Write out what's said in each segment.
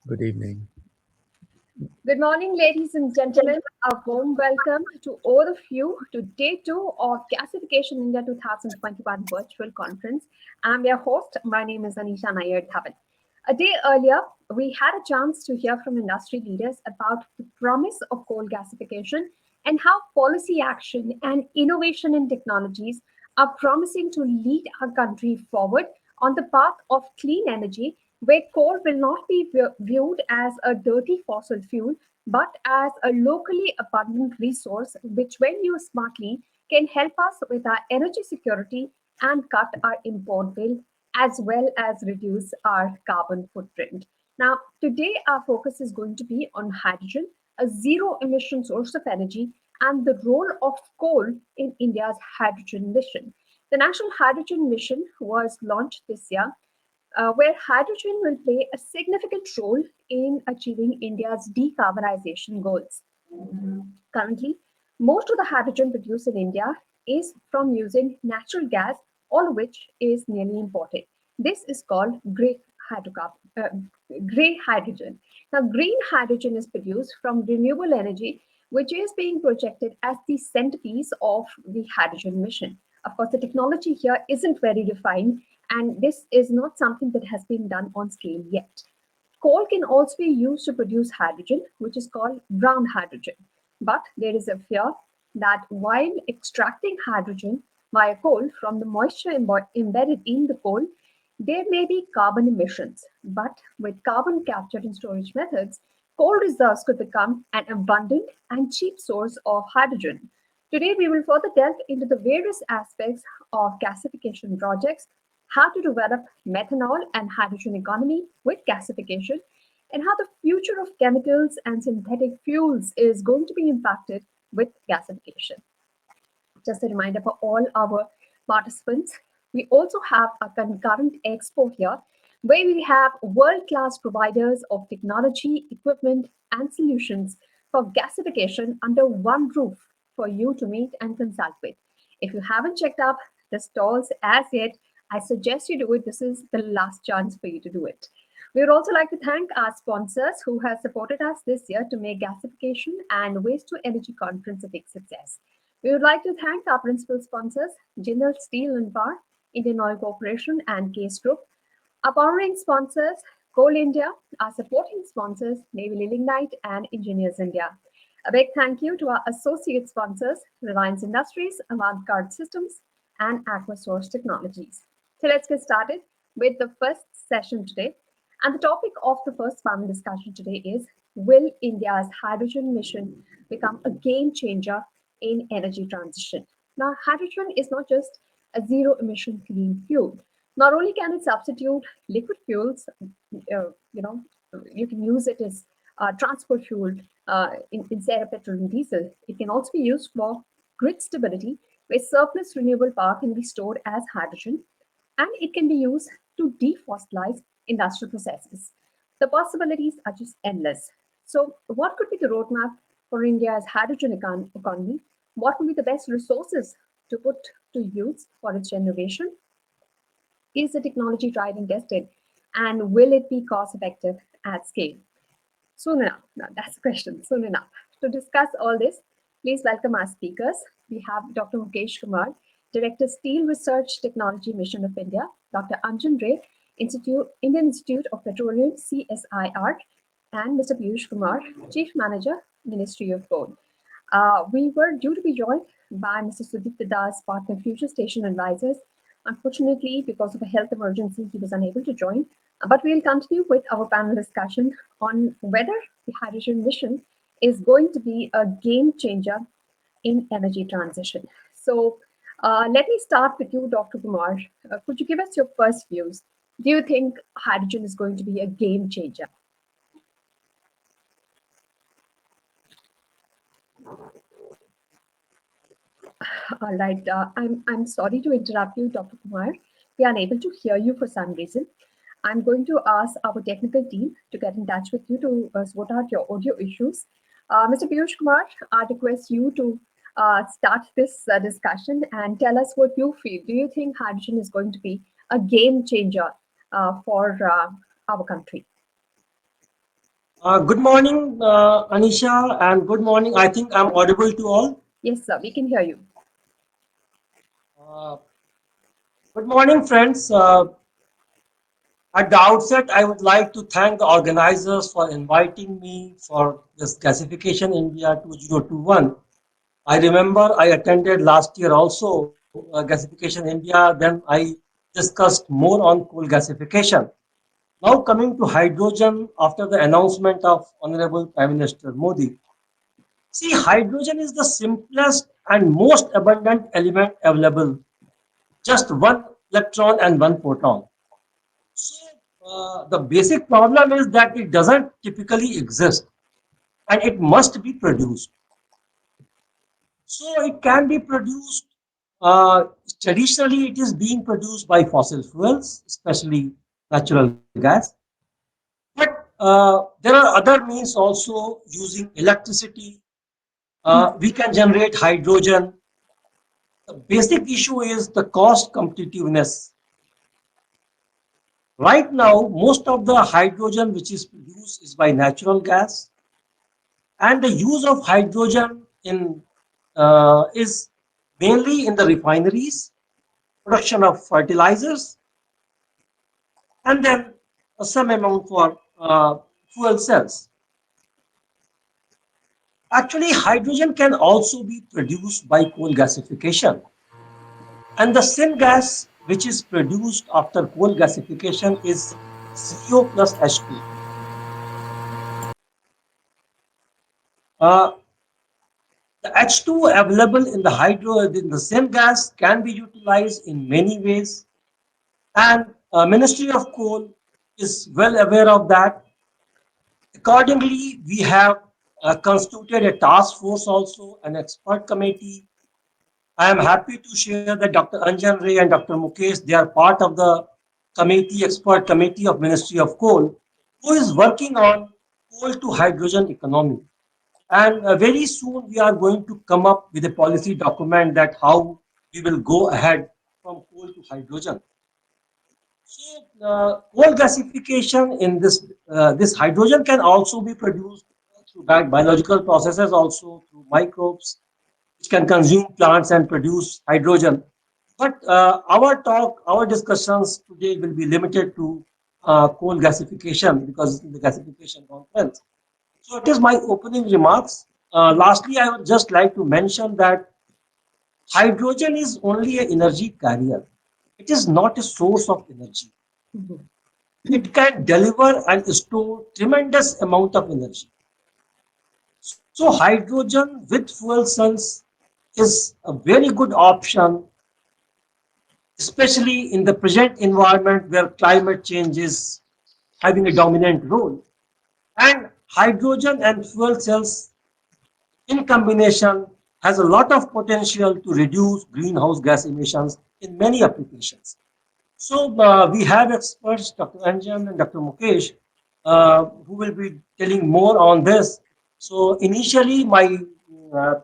Good evening. Good morning, ladies and gentlemen. A warm welcome to all of you to day two of Gasification India 2021 virtual conference. I'm your host. My name is Anisha Nair Dhawan. A day earlier, we had a chance to hear from industry leaders about the promise of coal gasification and how policy action and innovation in technologies are promising to lead our country forward on the path of clean energy, where coal will not be viewed as a dirty fossil fuel, but as a locally abundant resource which, when used smartly, can help us with our energy security and cut our import bill as well as reduce our carbon footprint. Now, today our focus is going to be on hydrogen, a zero emission source of energy, and the role of coal in India's hydrogen mission. The National Hydrogen Mission was launched this year, where hydrogen will play a significant role in achieving India's decarbonization goals. Currently, most of the hydrogen produced in India is from using natural gas, all of which is nearly imported. This is called gray hydrogen. Now, green hydrogen is produced from renewable energy, which is being projected as the centerpiece of the hydrogen mission. Of course, the technology here isn't very refined, and this is not something that has been done on scale yet. Coal can also be used to produce hydrogen, which is called brown hydrogen. But there is a fear that while extracting hydrogen via coal from the moisture embedded in the coal, there may be carbon emissions. But with carbon capture and storage methods, coal reserves could become an abundant and cheap source of hydrogen. Today, we will further delve into the various aspects of gasification projects, how to develop methanol and hydrogen economy with gasification, and how the future of chemicals and synthetic fuels is going to be impacted with gasification. Just a reminder for all our participants, we also have a concurrent expo here where we have world class providers of technology, equipment, and solutions for gasification under one roof for you to meet and consult with. If you haven't checked out the stalls as yet, I suggest you do it. This is the last chance for you to do it. We would also like to thank our sponsors who have supported us this year to make gasification and waste to energy conference a big success. We would like to thank our principal sponsors, Jindal Steel and Power, Indian Oil Corporation, and Case Group. Our powering sponsors, Coal India, our supporting sponsors, Navy Lignite and Engineers India. A big thank you to our associate sponsors, Reliance Industries, Avantgarde Systems, and Aquasource Technologies. So let's get started with the first session today. And the topic of the first panel discussion today is, will India's hydrogen mission become a game changer in energy transition? Now, hydrogen is not just a zero emission clean fuel. Not only can it substitute liquid fuels, you can use it as transport fuel instead of petrol and diesel. It can also be used for grid stability, where surplus renewable power can be stored as hydrogen, and it can be used to defossilize industrial processes. The possibilities are just endless. So, what could be the roadmap for India's hydrogen economy? What will be the best resources to put to use for its generation? Is the technology tried and tested? And will it be cost effective at scale? Soon enough. Now, that's the question. Soon enough. To discuss all this, please welcome our speakers. We have Dr. Mukesh Kumar, Director, Steel Research Technology Mission of India, Dr. Anjan Ray, Indian Institute of Petroleum, CSIR, and Mr. Piyush Kumar, Chief Manager, Ministry of Coal. We were due to be joined by Mr. Sudipta Das, Partner, Future Station Advisors. Unfortunately, because of a health emergency, he was unable to join. But we'll continue with our panel discussion on whether the hydrogen mission is going to be a game changer in energy transition. So, let me start with you, Dr. Kumar. Could you give us your first views? Do you think hydrogen is going to be a game changer? All right. I'm sorry to interrupt you, Dr. Kumar. We are unable to hear you for some reason. I'm going to ask our technical team to get in touch with you to sort out your audio issues. Mr. Piyush Kumar, I request you to start this discussion and tell us what you feel. Do you think hydrogen is going to be a game changer for our country? Good morning, Anisha, and good morning. I think I'm audible to all. Yes, sir, we can hear you. Uh, Good morning, friends. At the outset, I would like to thank the organizers for inviting me for this Gasification India 2021. I remember I attended last year also Gasification India. Then I discussed more on coal gasification. Now coming to hydrogen after the announcement of Honorable Prime Minister Modi. See, hydrogen is the simplest and most abundant element available. Just one electron and one proton. So, the basic problem is that it doesn't typically exist and it must be produced. So, it can be produced. Uh, Traditionally, it is being produced by fossil fuels, especially natural gas. But there are other means also using electricity. We can generate hydrogen. The basic issue is the cost competitiveness. Right now, most of the hydrogen which is produced is by natural gas, and the use of hydrogen in is mainly in the refineries, production of fertilizers, and then some amount for fuel cells. Actually, hydrogen can also be produced by coal gasification. And the syngas which is produced after coal gasification is CO plus H2. Uh, the H2 available in the hydro in the syngas can be utilized in many ways, and Ministry of Coal is well aware of that. Accordingly, we have constituted a task force also, an expert committee. I am happy to share that Dr. Anjan Ray and Dr. Mukesh, they are part of the committee, expert committee of Ministry of Coal, who is working on coal to hydrogen economy. And very soon we are going to come up with a policy document that how we will go ahead from coal to hydrogen. So coal gasification in this hydrogen can also be produced through biological processes, also through microbes, which can consume plants and produce hydrogen. But our discussions today will be limited to coal gasification because it's the gasification conference. So it is my opening remarks. Lastly, I would just like to mention that hydrogen is only an energy carrier. It is not a source of energy. Mhm. It can deliver and store tremendous amount of energy. So hydrogen with fuel cells is a very good option, especially in the present environment where climate change is having a dominant role. And hydrogen and fuel cells in combination has a lot of potential to reduce greenhouse gas emissions in many applications. So we have experts, Dr. Anjan and Dr. Mukesh, who will be telling more on this. So initially, my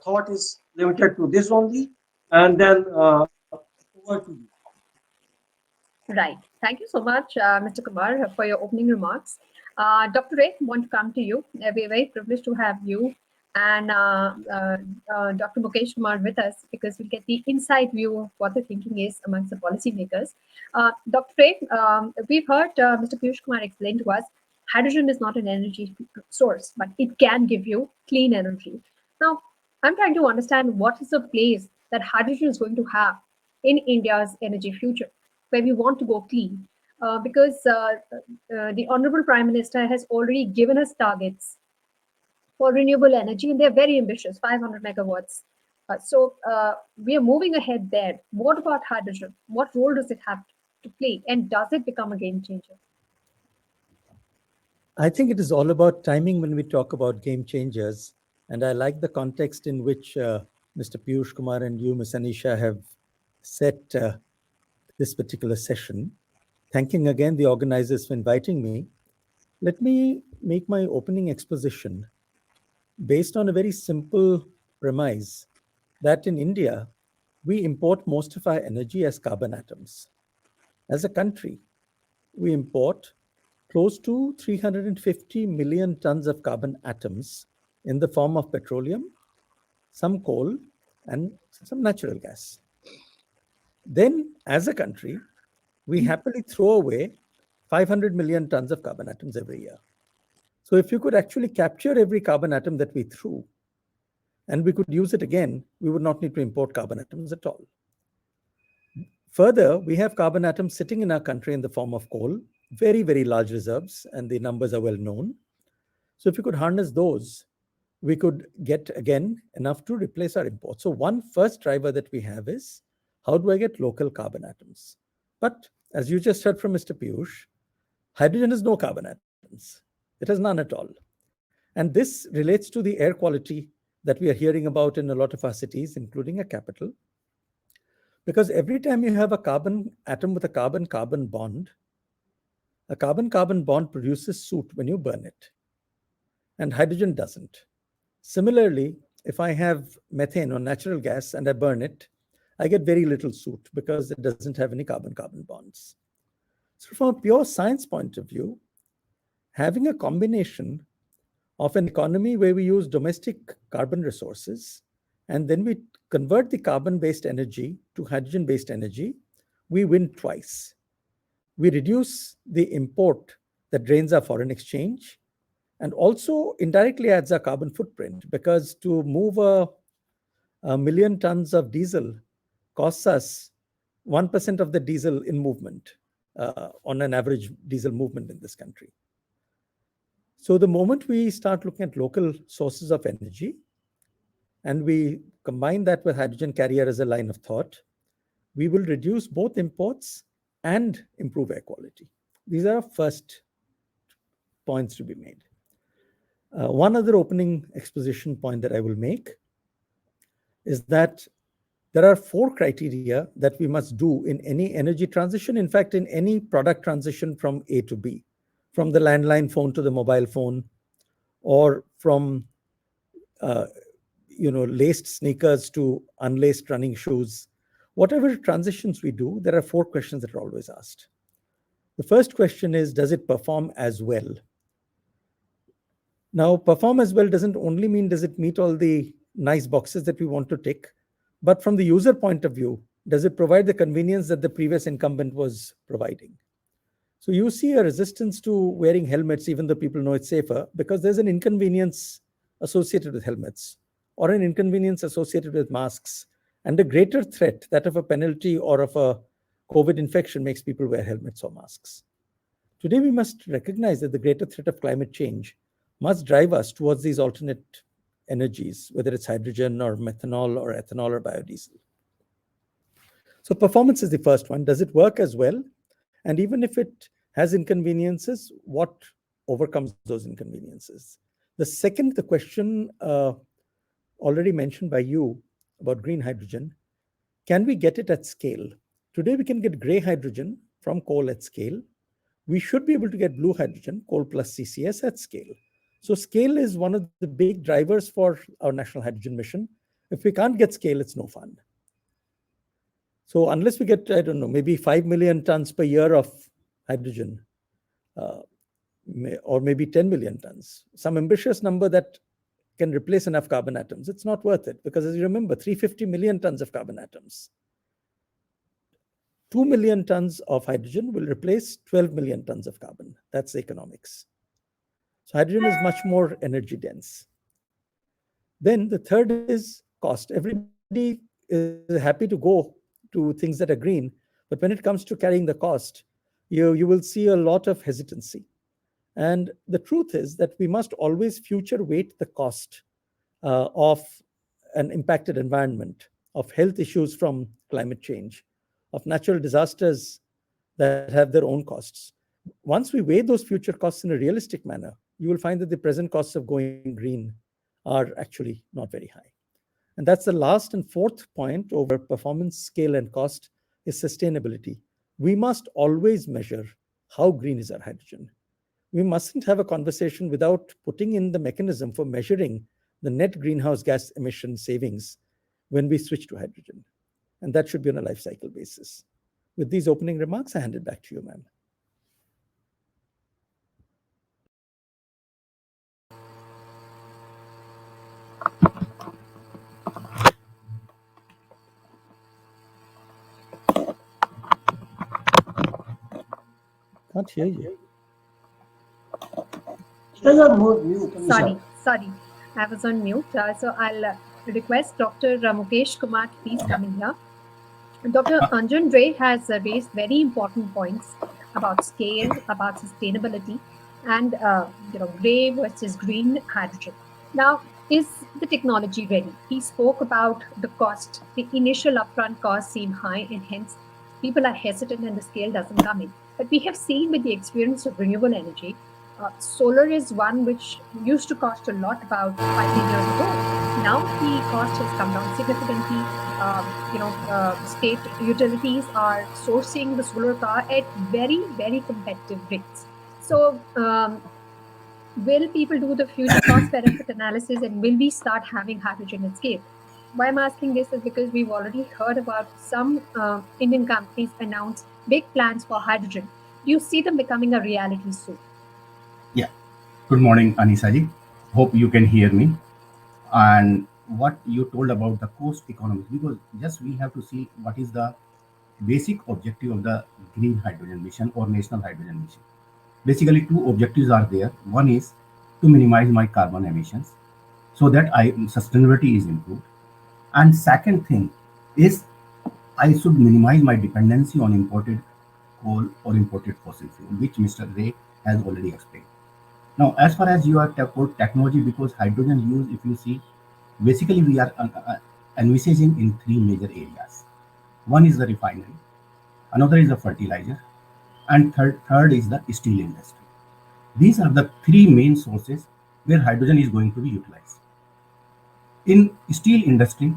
thought is limited to this only, and then over to you. Right. Thank you so much, Mr. Kumar, for your opening remarks. Dr. Ray, want to come to you. We're very privileged to have you and Dr. Mukesh Kumar with us because we get the inside view of what the thinking is amongst the policymakers. Dr. Ray, we've heard Mr. Piyush Kumar explain to us hydrogen is not an energy source, but it can give you clean energy. Now, I'm trying to understand what is the place that hydrogen is going to have in India's energy future where we want to go clean. Because the Honorable Prime Minister has already given us targets for renewable energy, and they're very ambitious 500 megawatts. So we are moving ahead there. What about hydrogen? What role does it have to play? And does it become a game changer? I think it is all about timing when we talk about game changers. And I like the context in which Mr. Piyush Kumar and you, Ms. Anisha, have set this particular session. Thanking again the organizers for inviting me. Let me make my opening exposition based on a very simple premise that in India, we import most of our energy as carbon atoms. As a country, we import close to 350 million tons of carbon atoms in the form of petroleum, some coal, and some natural gas. Then, as a country, we happily throw away 500 million tons of carbon atoms every year. So if you could actually capture every carbon atom that we threw and we could use it again, we would not need to import carbon atoms at all. Further, we have carbon atoms sitting in our country in the form of coal, very, very large reserves, and the numbers are well known. So if you could harness those, we could get, again, enough to replace our imports. So one first driver that we have is, how do I get local carbon atoms? But as you just heard from Mr. Piyush, hydrogen has no carbon atoms. It has none at all. And this relates to the air quality that we are hearing about in a lot of our cities, including a capital. Because every time you have a carbon atom with a carbon-carbon bond, a carbon-carbon bond produces soot when you burn it. And hydrogen doesn't. Similarly, if I have methane or natural gas and I burn it, I get very little soot because it doesn't have any carbon-carbon bonds. So from a pure science point of view, having a combination of an economy where we use domestic carbon resources and then we convert the carbon-based energy to hydrogen-based energy, we win twice. We reduce the import that drains our foreign exchange and also indirectly adds our carbon footprint, because to move a million tons of diesel costs us 1% of the diesel in movement on an average diesel movement in this country. So the moment we start looking at local sources of energy and we combine that with hydrogen carrier as a line of thought, we will reduce both imports and improve air quality. These are our first points to be made. One other opening exposition point that I will make is that there are 4 criteria that we must do in any energy transition, in fact, in any product transition from A to B, from the landline phone to the mobile phone, or from laced sneakers to unlaced running shoes. Whatever transitions we do, there are 4 questions that are always asked. The first question is, does it perform as well? Now, perform as well doesn't only mean does it meet all the nice boxes that we want to tick, but from the user point of view, does it provide the convenience that the previous incumbent was providing? So you see a resistance to wearing helmets, even though people know it's safer, because there's an inconvenience associated with helmets or an inconvenience associated with masks. And a greater threat, that of a penalty or of a COVID infection, makes people wear helmets or masks. Today, we must recognize that the greater threat of climate change must drive us towards these alternate energies, whether it's hydrogen or methanol or ethanol or biodiesel. So performance is the first one. Does it work as well? And even if it has inconveniences, what overcomes those inconveniences? The question already mentioned by you about green hydrogen, can we get it at scale? Today, we can get gray hydrogen from coal at scale. We should be able to get blue hydrogen, coal plus CCS, at scale. So scale is one of the big drivers for our national hydrogen mission. If we can't get scale, it's no fun. So unless we get, I don't know, maybe 5 million tons per year of hydrogen, or maybe 10 million tons, some ambitious number that can replace enough carbon atoms, it's not worth it. Because as you remember, 350 million tons of carbon atoms. 2 million tons of hydrogen will replace 12 million tons of carbon. That's the economics. So hydrogen is much more energy dense. Then the third is cost. Everybody is happy to go to things that are green, but when it comes to carrying the cost, you will see a lot of hesitancy. And the truth is that we must always future weight the cost of an impacted environment, of health issues from climate change, of natural disasters that have their own costs. Once we weigh those future costs in a realistic manner, you will find that the present costs of going green are actually not very high. And that's the last and fourth point over performance, scale, and cost is sustainability. We must always measure how green is our hydrogen. We mustn't have a conversation without putting in the mechanism for measuring the net greenhouse gas emission savings when we switch to hydrogen. And that should be on a life cycle basis. With these opening remarks, I hand it back to you, ma'am. Can't hear you. There's a more mute, Anisha. Sorry, I was on mute. So I'll request Dr. Mukesh Kumar to please come in here. Dr. Anjan Ray has raised very important points about scale, about sustainability, and gray versus green hydrogen. Now, is the technology ready? He spoke about the cost. The initial upfront costs seem high, and hence people are hesitant, and the scale doesn't come in. But we have seen with the experience of renewable energy, solar is one which used to cost a lot about 5 10 years ago. Now the cost has come down significantly. State utilities are sourcing the solar power at very, very competitive rates. So, will people do the future cost benefit analysis, and will we start having hydrogen at scale? Why I'm asking this is because we've already heard about some Indian companies announce big plans for hydrogen. Do you see them becoming a reality soon? Yeah. Good morning, Anisaji. Hope you can hear me. And what you told about the cost economics, because just we have to see what is the basic objective of the green hydrogen mission or national hydrogen mission. Basically, two objectives are there. One is to minimize my carbon emissions so that sustainability is improved. And second thing is I should minimize my dependency on imported coal or imported fossil fuel, which Mr. Ray has already explained. Now, as far as you are about technology, because hydrogen use, if you see, basically we are envisaging in three major areas. One is the refinery, another is the fertilizer, and third is the steel industry. These are the three main sources where hydrogen is going to be utilized. In steel industry,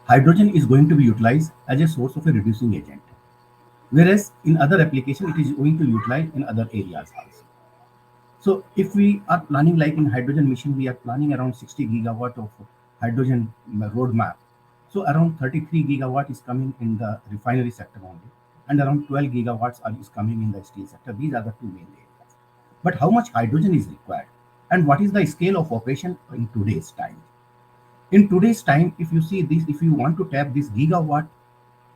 hydrogen is going to be utilized as a source of a reducing agent, whereas in other application it is going to utilize in other areas also. So if we are planning, like in hydrogen mission, we are planning around 60 gigawatt of hydrogen roadmap. So around 33 gigawatt is coming in the refinery sector only, and around 12 gigawatts is coming in the steel sector. These are the two main areas. But how much hydrogen is required, and what is the scale of operation in today's time? In today's time, if you see this, if you want to tap this gigawatt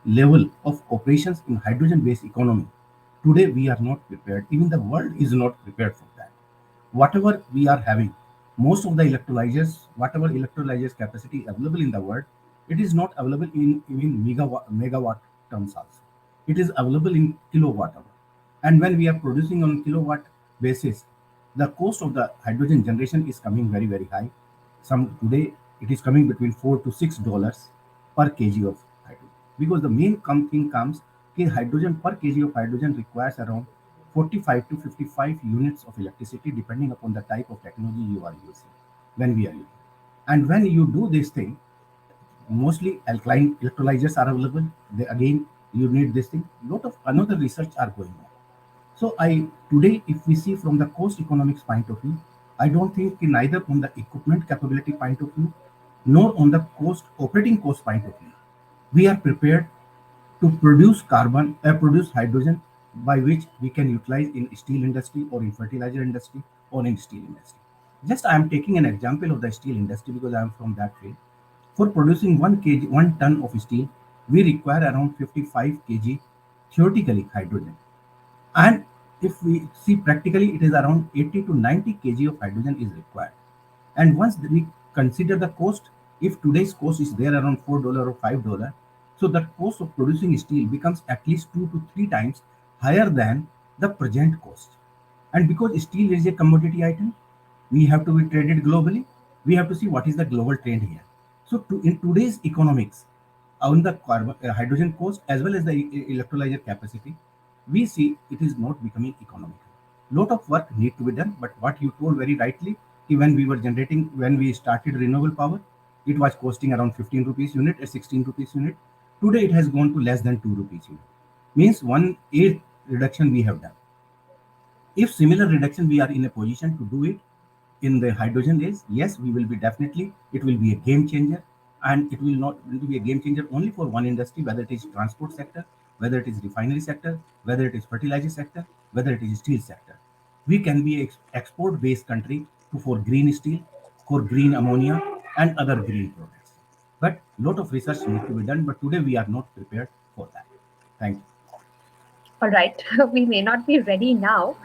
level of operations in hydrogen-based economy, today we are not prepared. Even the world is not prepared for that. Whatever we are having, most of the electrolyzers, whatever electrolyzers capacity available in the world, it is not available in even megawatt terms also. It is available in kilowatt hour. And when we are producing on kilowatt basis, the cost of the hydrogen generation is coming very, very high. Some today it is coming between $4 to $6 per kg of hydrogen. Because the main thing comes, hydrogen per kg of hydrogen requires around 45 to 55 units of electricity depending upon the type of technology you are using when we are using. And when you do this thing, mostly alkaline electrolyzers are available. They, again, you need this thing. Lot of another research are going on. So today, if we see from the cost economics point of view, I don't think neither on the equipment capability point of view, nor on the operating cost point of view, we are prepared to produce hydrogen by which we can utilize in steel industry or in fertilizer industry or in steel industry. Just I am taking an example of the steel industry because I am from that field. For producing 1 ton of steel, we require around 55 kg theoretically hydrogen. And if we see practically, it is around 80 to 90 kg of hydrogen is required. And once we consider the cost, if today's cost is there around $4 or $5, so the cost of producing steel becomes at least 2 to 3 times higher than the present cost. And because steel is a commodity item, we have to be traded globally. We have to see what is the global trend here. So in today's economics, on the hydrogen cost as well as the electrolyzer capacity, we see it is not becoming economical. Lot of work need to be done, but what you told very rightly, when we started renewable power, it was costing around 15 rupees unit or 16 rupees unit. Today it has gone to less than 2 rupees unit. Means 1/8 reduction we have done. If similar reduction we are in a position to do it in the hydrogen days, yes, we will be definitely, it will be a game changer. And it will not be a game changer only for one industry, whether it is transport sector, whether it is refinery sector, whether it is fertilizer sector, whether it is steel sector. We can be an export-based country for green steel, for green ammonia, and other green products. But a lot of research needs to be done, but today we are not prepared for that. Thank you. All right, we may not be ready now,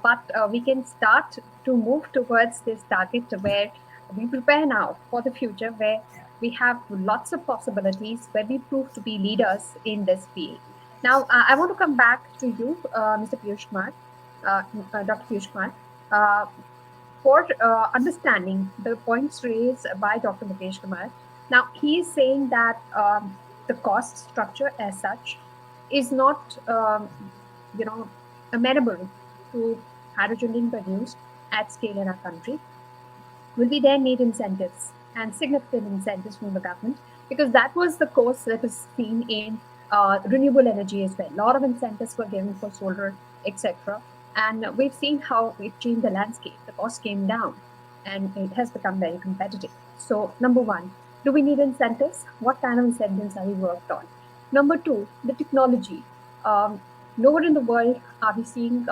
but we can start to move towards this target where we prepare now for the future, where we have lots of possibilities, where we prove to be leaders in this field. Now, I want to come back to you, Mr. Piyush Kumar, uh, Dr. Piyush Kumar, uh, for understanding the points raised by Dr. Mukesh Kumar. Now, he is saying that the cost structure as such is not, you know, amenable to hydrogen being produced at scale in our country. Will we then need incentives and significant incentives from the government? Because that was the course that was seen in renewable energy as well. A lot of incentives were given for solar, etc. And we've seen how it changed the landscape. The cost came down and it has become very competitive. So, number one, do we need incentives? What kind of incentives are we worked on? Number two, the technology. Um, Nowhere in the world are we seeing,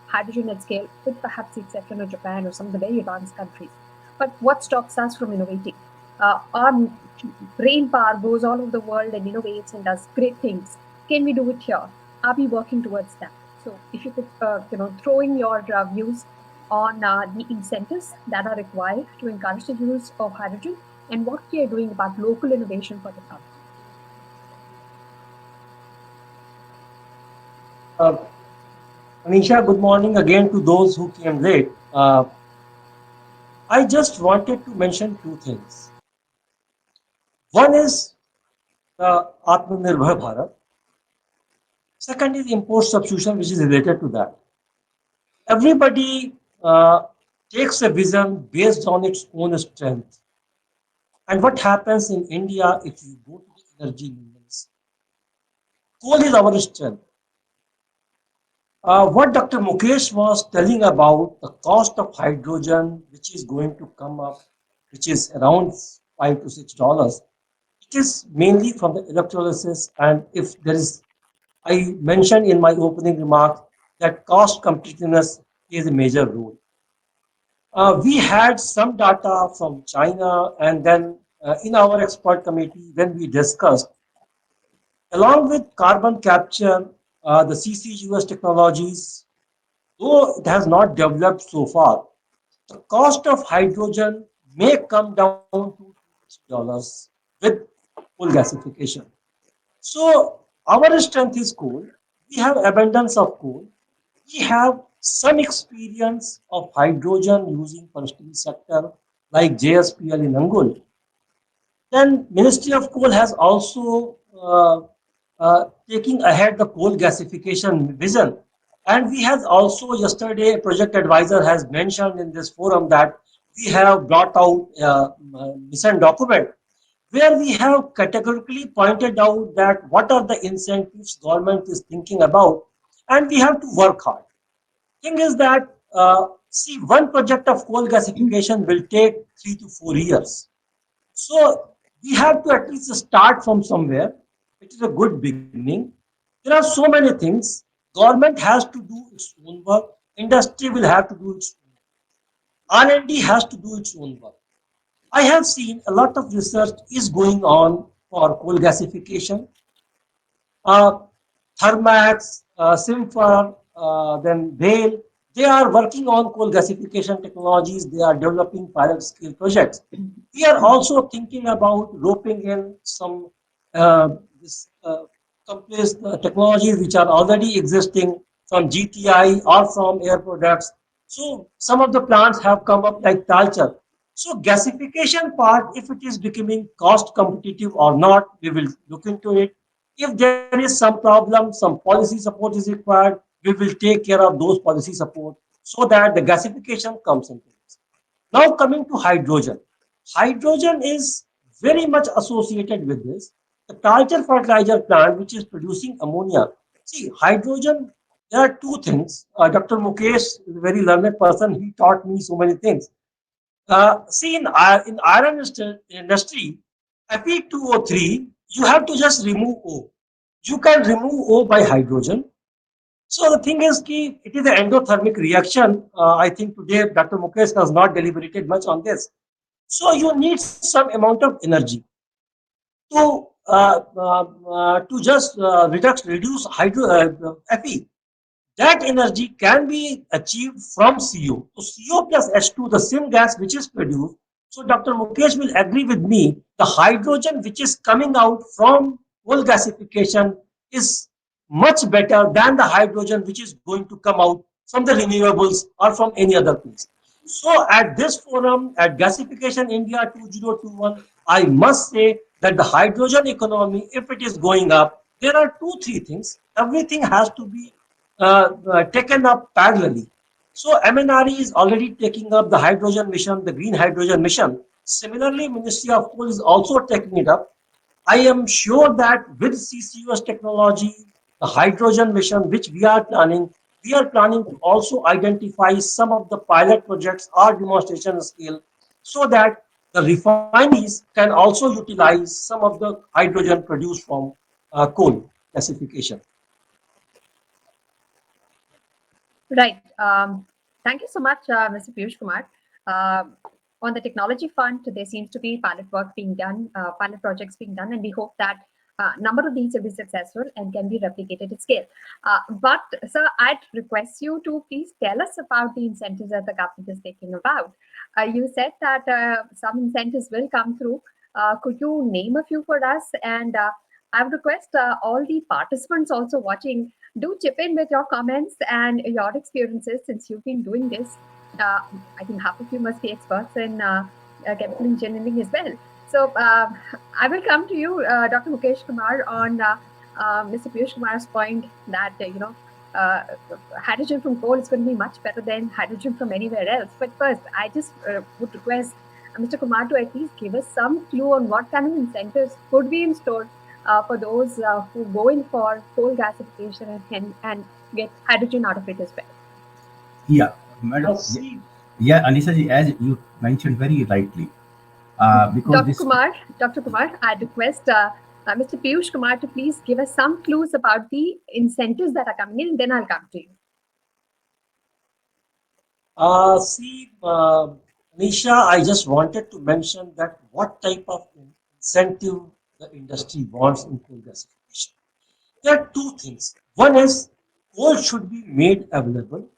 hydrogen at scale, with perhaps the exception of Japan or some of the very advanced countries. But what stops us from innovating? Our brain power goes all over the world and innovates and does great things. Can we do it here? Are we working towards that? So, if you could, throw in your views on the incentives that are required to encourage the use of hydrogen and what we are doing about local innovation for the future. Uh, Anisha, good morning again to those who came late. I just wanted to mention two things. One is Atmanirbhar Bharat. Second is import substitution, which is related to that. Everybody takes a vision based on its own strength. And what happens in India if you go to the energy movements? Coal is our strength. What Dr. Mukesh was telling about the cost of hydrogen, which is going to come up, which is around $5 to $6, it is mainly from the electrolysis. And if there is, I mentioned in my opening remarks that cost competitiveness plays a major role. We had some data from China, and then in our expert committee, when we discussed, along with carbon capture, the CCUS technologies, though it has not developed so far, the cost of hydrogen may come down to $2 with coal gasification. So our strength is coal. We have abundance of coal. We have some experience of hydrogen using for steel sector like JSPL in Angul. Then Ministry of Coal has also taking ahead the coal gasification vision. And we have also yesterday, project advisor has mentioned in this forum that we have brought out a mission document where we have categorically pointed out that what are the incentives government is thinking about, and we have to work hard. Thing is that see, one project of coal gasification will take 3 to 4 years. So we have to at least start from somewhere. It is a good beginning. There are so many things. Government has to do its own work. Industry will have to do its own work. R&D has to do its own work. I have seen a lot of research is going on for coal gasification. Uh, Thermax, Simfer, then Bale, they are working on coal gasification technologies. They are developing pilot scale projects. We are also thinking about roping in some uh, this, companies, technologies which are already existing from GTI or from Air Products. So some of the plants have come up like Talcher. So gasification part, if it is becoming cost competitive or not, we will look into it. If there is some problem, some policy support is required, we will take care of those policy support so that the gasification comes into this. Now coming to hydrogen. Hydrogen is very much associated with this. The Talcher fertilizer plant, which is producing ammonia. See, hydrogen, there are two things. Dr. Mukesh is a very learned person. He taught me so many things. See, in iron industry, Fe2O3, you have to just remove O. You can remove O by hydrogen. So the thing is, ki, it is an endothermic reaction. I think today Dr. Mukesh has not deliberated much on this. So you need some amount of energy to reduce hydro Fe. That energy can be achieved from CO. So CO plus H2, the same gas which is produced. So Dr. Mukesh will agree with me. The hydrogen which is coming out from coal gasification is much better than the hydrogen which is going to come out from the renewables or from any other place. So at this forum, at Gasification India 2021, I must say that the hydrogen economy, if it is going up, there are two, three things. Everything has to be taken up parallelly. So MNRE is already taking up the hydrogen mission, the green hydrogen mission. Similarly, Ministry of Coal is also taking it up. I am sure that with CCUS technology, the hydrogen mission which we are planning to also identify some of the pilot projects or demonstration scale so that the refineries can also utilize some of the hydrogen produced from coal gasification. Right. Thank you so much, Mr. Piyush Kumar. Uh, on the technology front, there seems to be pilot work being done, pilot projects being done, and we hope that a number of these will be successful and can be replicated at scale. But, sir, I'd request you to please tell us about the incentives that the government is taking about. You said that some incentives will come through. Could you name a few for us? And I would request all the participants also watching, do chip in with your comments and your experiences since you've been doing this. I think half of you must be experts in chemical engineering as well. So I will come to you, Dr. Mukesh Kumar, on Mr. Piyush Kumar's point that hydrogen from coal is going to be much better than hydrogen from anywhere else. But first, I just would request Mr. Kumar to at least give us some clue on what kind of incentives could be in store for those who go in for coal gasification and get hydrogen out of it as well. Yeah, madam. See, Yeah, Anisa ji, as you mentioned very rightly, because Dr. this, Kumar, I request Mr. Piyush Kumar to please give us some clues about the incentives that are coming in, and then I'll come to you. see, Nisha, I just wanted to mention that what type of incentive the industry wants in coal gasification. There are two things. One is coal should be made available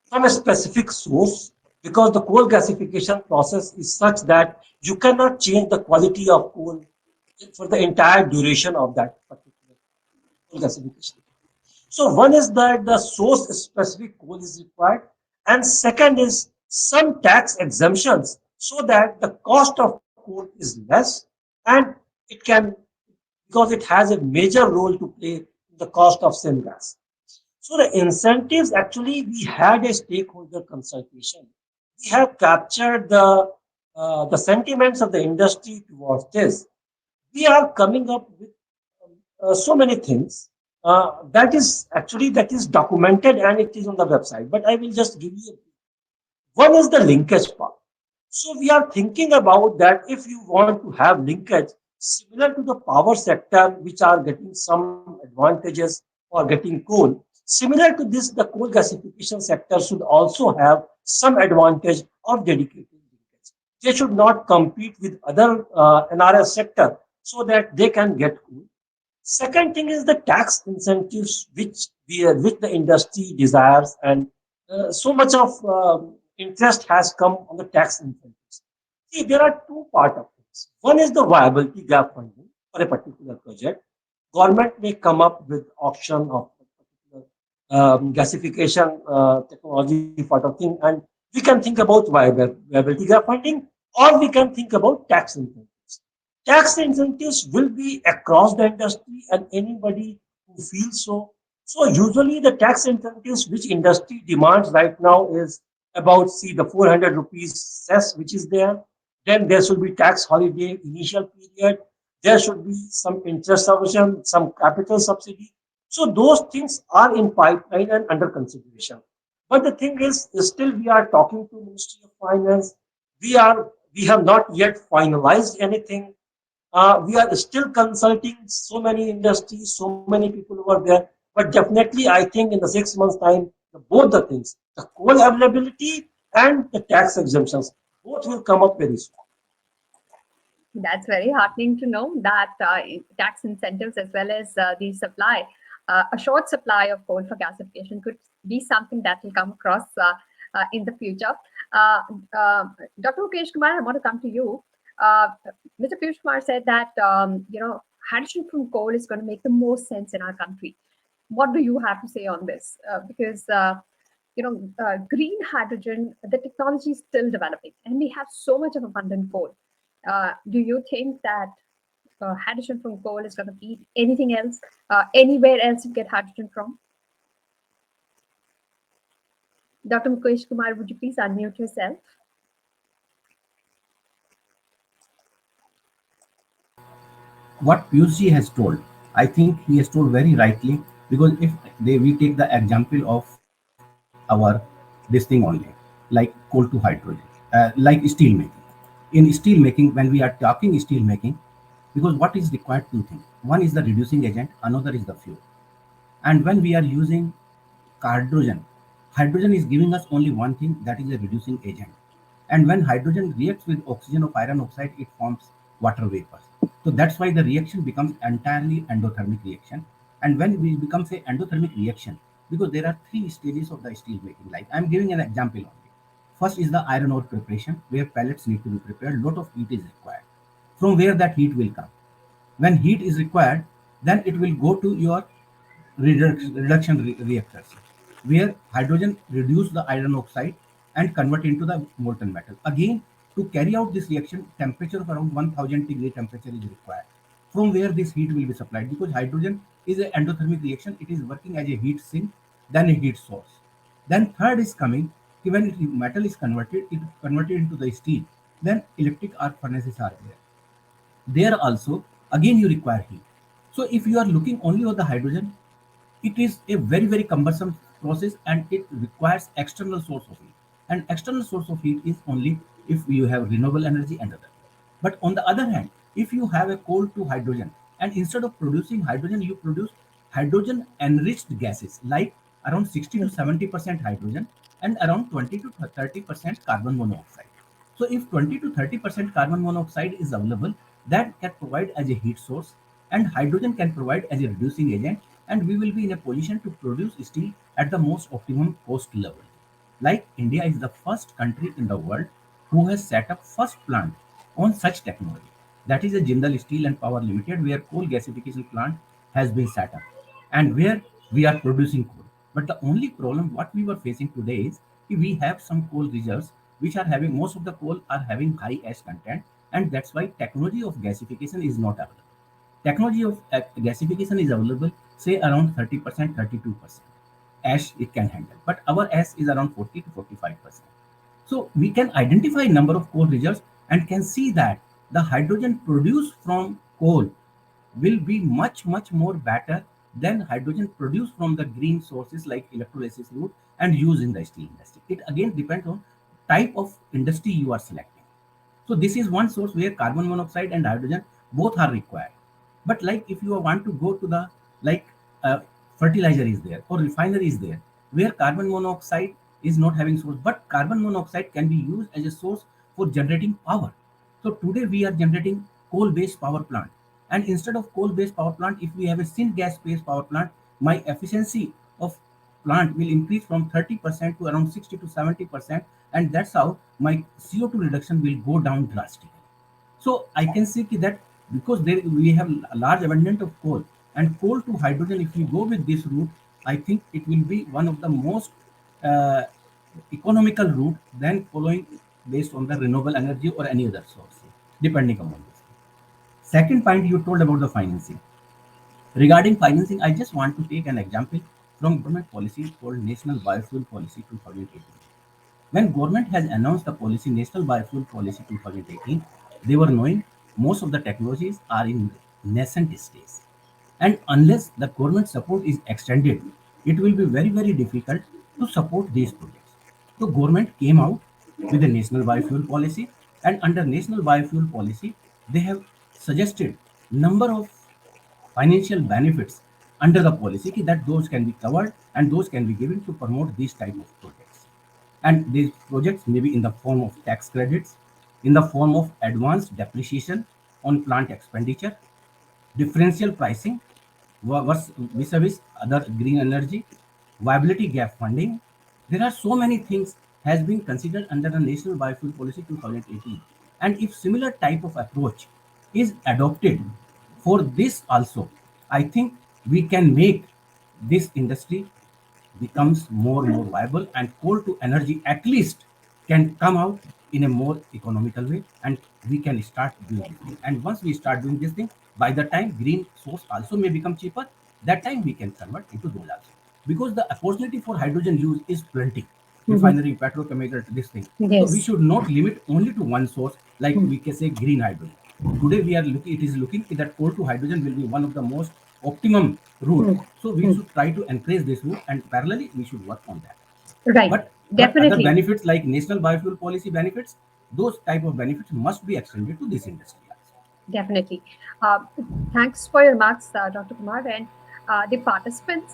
from a specific source because the coal gasification process is such that you cannot change the quality of coal for the entire duration of that particular coal gasification. So one is that the source specific coal is required, and second is some tax exemptions so that the cost of coal is less and it can because it has a major role to play in the cost of syngas. So the incentives actually we had a stakeholder consultation. We have captured the sentiments of the industry towards this. We are coming up with so many things that is documented and it is on the website. But I will just give you one is the linkage part. So we are thinking about that if you want to have linkage similar to the power sector, which are getting some advantages for getting coal. Similar to this, the coal gasification sector should also have some advantage of dedicated linkage. They should not compete with other NRS sector so that they can get coal. Second thing is the tax incentives which the industry desires, and so much of interest has come on the tax incentives. See, there are two part of this. One is the viability gap funding for a particular project. Government may come up with auction of a particular gasification technology part of thing, and we can think about viability gap funding, or we can think about tax incentives. Tax incentives will be across the industry and anybody who feels so. So usually the tax incentives which industry demands right now is about see the 400 rupees cess which is there. Then there should be tax holiday initial period. There should be some interest subvention, some capital subsidy. So those things are in pipeline and under consideration. But the thing is still we are talking to Ministry of Finance. We have not yet finalized anything. We are still consulting so many industries, so many people over there. But definitely, I think in the 6 months' time, both the things, the coal availability and the tax exemptions, both will come up very soon. That's very heartening to know that tax incentives as well as the supply, a short supply of coal for gasification could be something that will come across in the future. Uh, uh, Dr. Mukesh Kumar, I want to come to you. Uh, Mr. Piyush Kumar said that hydrogen from coal is going to make the most sense in our country. What do you have to say on this? Because green hydrogen, the technology is still developing, and we have so much of abundant coal. Do you think that hydrogen from coal is going to beat anything else, anywhere else you get hydrogen from? Dr. Mukesh Kumar, would you please unmute yourself? What Piyush has told, I think he has told very rightly, because if we take the example of our this thing only, like coal to hydrogen, like steel making. In steel making, when we are talking steel making, because what is required, two things. One is the reducing agent, another is the fuel. And when we are using hydrogen, hydrogen is giving us only one thing, that is a reducing agent. And when hydrogen reacts with oxygen of iron oxide, it forms water vapors. So that's why the reaction becomes entirely endothermic reaction. And when it becomes a endothermic reaction, because there are three stages of the steel making. Like I'm giving an example only. First is the iron ore preparation, where pellets need to be prepared. Lot of heat is required. From where that heat will come? When heat is required, then it will go to your reduction reactors, where hydrogen reduce the iron oxide and convert into the molten metal. Again, to carry out this reaction, temperature of around 1000 degree temperature is required. From where this heat will be supplied, because hydrogen is an endothermic reaction, it is working as a heat sink, then a heat source. Then third is coming, when metal is converted, it converted into the steel. Then electric arc furnaces are there. There also, again you require heat. So if you are looking only on the hydrogen, it is a very very cumbersome process, and it requires external source of heat. And external source of heat is only if you have renewable energy and other. But on the other hand, if you have a coal to hydrogen, and instead of producing hydrogen, you produce hydrogen enriched gases, like around 60 to 70% hydrogen and around 20 to 30% carbon monoxide. So if 20 to 30% carbon monoxide is available, that can provide as a heat source, and hydrogen can provide as a reducing agent, and we will be in a position to produce steel at the most optimum cost level. Like India is the first country in the world who has set up first plant on such technology. That is a Jindal Steel and Power Limited, where coal gasification plant has been set up, and where we are producing coal. But the only problem what we were facing today is we have some coal reserves which are having, most of the coal are having high ash content, and that's why technology of gasification is not available. Technology of gasification is available, say around 30%, 32% ash it can handle, but our ash is around 40 to 45%. So we can identify number of coal reserves and can see that the hydrogen produced from coal will be much more better than hydrogen produced from the green sources like electrolysis route and used in the steel industry. It again depends on type of industry you are selecting. So this is one source where carbon monoxide and hydrogen both are required. But like if you want to go to the, like, uh, fertilizer is there or refinery is there, where carbon monoxide is not having source, but carbon monoxide can be used as a source for generating power. So today we are generating coal-based power plant, and instead of coal-based power plant, if we have a syngas-based power plant, my efficiency of plant will increase from 30% to around 60 to 70%, and that's how my CO2 reduction will go down drastically. So I can see that because there we have a large abundance of coal, and coal to hydrogen, if we go with this route, I think it will be one of the most uh, economical route than following based on the renewable energy or any other source, depending upon this. Second point you told about the financing. Regarding financing, I just want to take an example from government policy called National Biofuel Policy 2018. When government has announced the policy National Biofuel Policy 2018, they were knowing most of the technologies are in nascent stage. And unless the government support is extended, it will be very difficult to support these projects. So government came out with a national biofuel policy, and under national biofuel policy, they have suggested number of financial benefits under the policy that those can be covered and those can be given to promote these type of projects. And these projects may be in the form of tax credits, in the form of advanced depreciation, on plant expenditure, differential pricing vis-a-vis other green energy, viability gap funding. There are so many things has been considered under the National Biofuel Policy 2018. And if similar type of approach is adopted for this also, I think we can make this industry becomes more viable, and coal to energy at least can come out in a more economical way, and we can start doing this thing. And once we start doing this thing, by the time green source also may become cheaper, that time we can convert into those also, because the opportunity for hydrogen use is plenty. Refinery, petrochemical, this thing. So we Yes. should not limit only to one source, like we can say green hydrogen. Today we are looking, it is looking that coal to hydrogen will be one of the most optimum route. So we should try to encourage this route, and parallelly we should work on that. Right. But other Definitely. benefits like national biofuel policy benefits, those type of benefits must be extended to this industry also. Definitely. Uh, Thanks for your remarks, Dr. Kumar. And the participants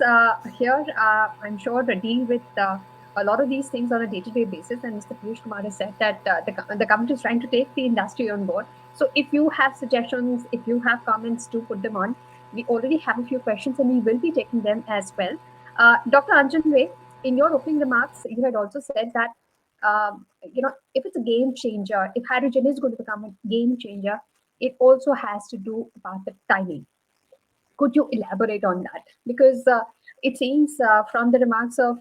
here, I'm sure, deal with a lot of these things on a day-to-day basis. And Mr. Piyush Kumar has said that the government is trying to take the industry on board. So if you have suggestions, if you have comments, do put them on. We already have a few questions, and we will be taking them as well. Dr. Anjan Ray, in your opening remarks, you had also said that if it's a game changer, if hydrogen is going to become a game changer, it also has to do about the timing. Could you elaborate on that? Because it seems from the remarks of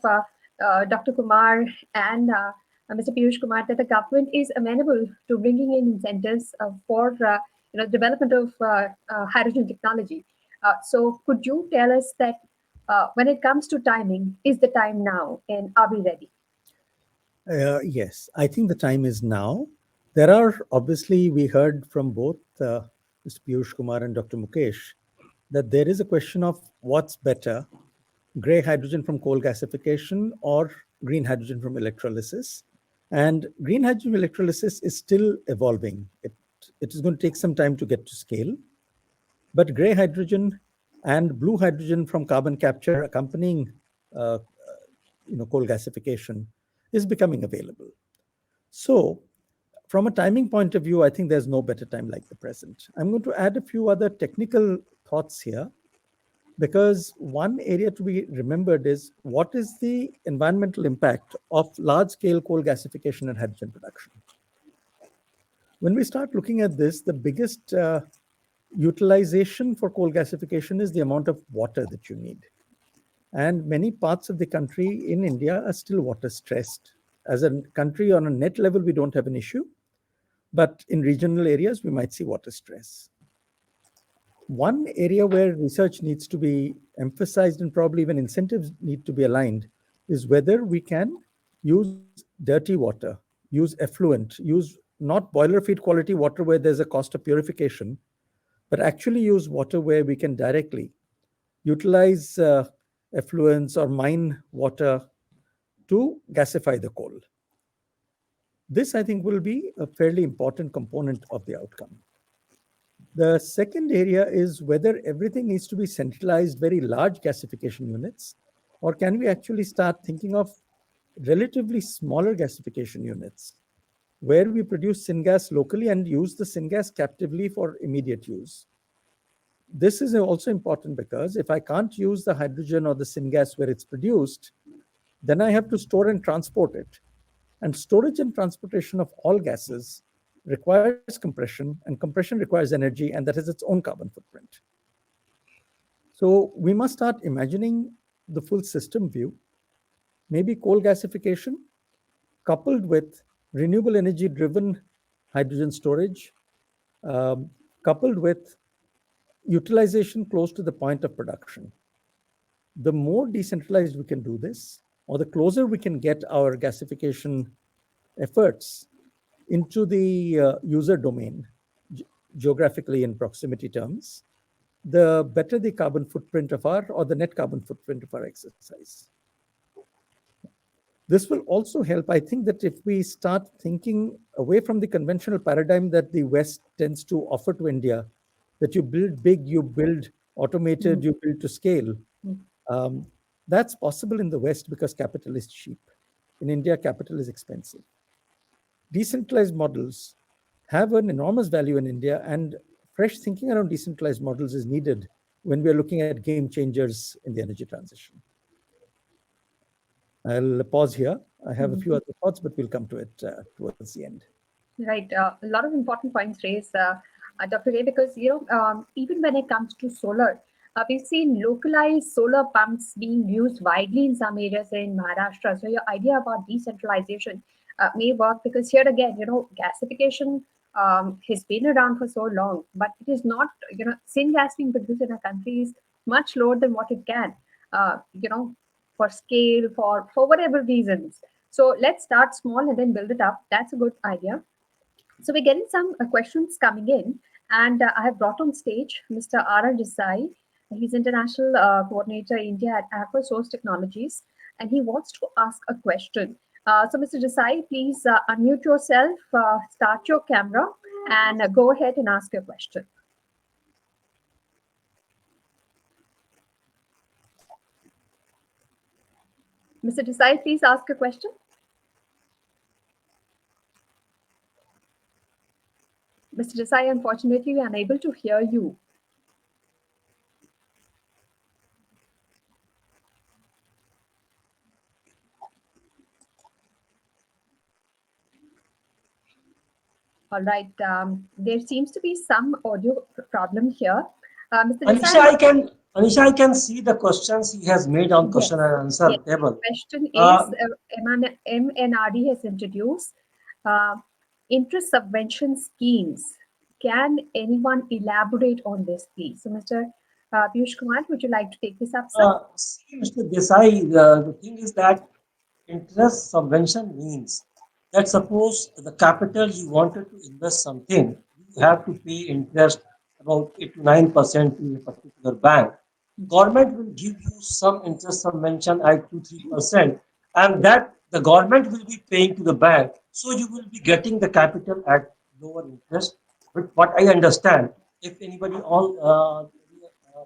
Dr. Kumar and Mr. Piyush Kumar that the government is amenable to bringing in incentives for development of hydrogen technology. So could you tell us that when it comes to timing, is the time now, and are we ready? Yes, I think the time is now. There are obviously, we heard from both Mr. Piyush Kumar and Dr. Mukesh that there is a question of what's better, gray hydrogen from coal gasification or green hydrogen from electrolysis. And green hydrogen electrolysis is still evolving. It is going to take some time to get to scale. But gray hydrogen and blue hydrogen from carbon capture accompanying uh, coal gasification is becoming available. So from a timing point of view, I think there's no better time like the present. I'm going to add a few other technical thoughts here, because one area to be remembered is what is the environmental impact of large-scale coal gasification and hydrogen production. When we start looking at this, the biggest utilization for coal gasification is the amount of water that you need. And many parts of the country in India are still water stressed. As a country, on a net level, we don't have an issue, but in regional areas, we might see water stress. One area where research needs to be emphasized and probably even incentives need to be aligned is whether we can use dirty water, use effluent, use not boiler feed quality water where there's a cost of purification, but actually use water where we can directly utilize effluents or mine water to gasify the coal. This, I think, will be a fairly important component of the outcome. The second area is whether everything needs to be centralized, very large gasification units, or can we actually start thinking of relatively smaller gasification units where we produce syngas locally and use the syngas captively for immediate use. This is also important because if I can't use the hydrogen or the syngas where it's produced, then I have to store and transport it. And storage and transportation of all gases requires compression, and compression requires energy, and that has its own carbon footprint. So we must start imagining the full system view, maybe coal gasification coupled with renewable energy driven hydrogen storage, coupled with utilization close to the point of production. The more decentralized we can do this, or the closer we can get our gasification efforts into the user domain, geographically in proximity terms, the better the carbon footprint of our, or the net carbon footprint of our exercise. This will also help, I think, that if we start thinking away from the conventional paradigm that the West tends to offer to India, that you build big, you build automated, you build to scale. That's possible in the West because capital is cheap. In India, capital is expensive. Decentralized models have an enormous value in India, and fresh thinking around decentralized models is needed when we are looking at game changers in the energy transition. I'll pause here. I have a few other thoughts, but we'll come to it towards the end. Right. A lot of important points raised, Dr. Ray, because even when it comes to solar, we've seen localized solar pumps being used widely in some areas in Maharashtra. So your idea about decentralization may work, because here again, gasification has been around for so long, but it is not, syngas being produced in a country is much lower than what it can, for scale, for whatever reasons. So let's start small and then build it up. That's a good idea. So we're getting some questions coming in, and I have brought on stage Mr. R.R. Desai. He's International Coordinator India at Aquasource Technologies, and he wants to ask a question. So Mr. Desai, please unmute yourself, start your camera, and go ahead and ask your question. Mr. Desai, please ask a question. Mr. Desai, unfortunately, we are unable to hear you. All right. There seems to be some audio problem here. Mr. Desai, Anisha, I can see the questions he has made on question and answer yes. table. The question is, MNRD has introduced interest subvention schemes. Can anyone elaborate on this, please? So, Mr. Piyush Kumar, would you like to take this up, sir? See, Mr. Desai, the thing is that interest subvention means that suppose the capital you wanted to invest something, you have to pay interest about 8 to 9% to a particular bank. Government will give you some interest subvention at 2-3%, and that the government will be paying to the bank. So you will be getting the capital at lower interest. But what I understand, if anybody, all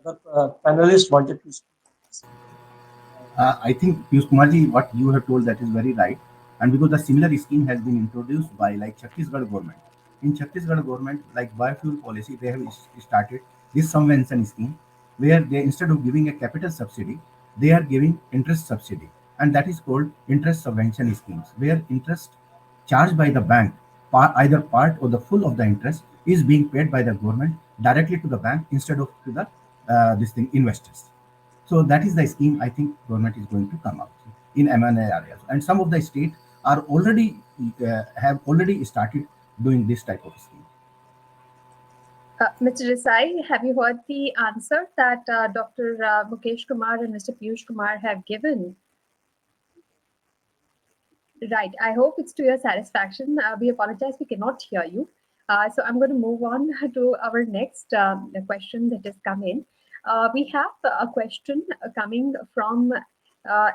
the panelists wanted to speak. I think Piyush Kumarji, what you have told that is very right, and because the similar scheme has been introduced by like Chhattisgarh government. In Chhattisgarh government, like biofuel policy, they have started this subvention scheme where they, instead of giving a capital subsidy, they are giving interest subsidy, and that is called interest subvention schemes, where interest charged by the bank, either part or the full of the interest, is being paid by the government directly to the bank instead of to the this thing investors. So that is the scheme I think government is going to come out in M&A areas, and some of the states are already have already started doing this type of scheme. Mr. Desai, have you heard the answer that Dr. Mukesh Kumar and Mr. Piyush Kumar have given? Right. I hope it's to your satisfaction. We apologize, we cannot hear you. So I'm going to move on to our next question that has come in. We have a question coming from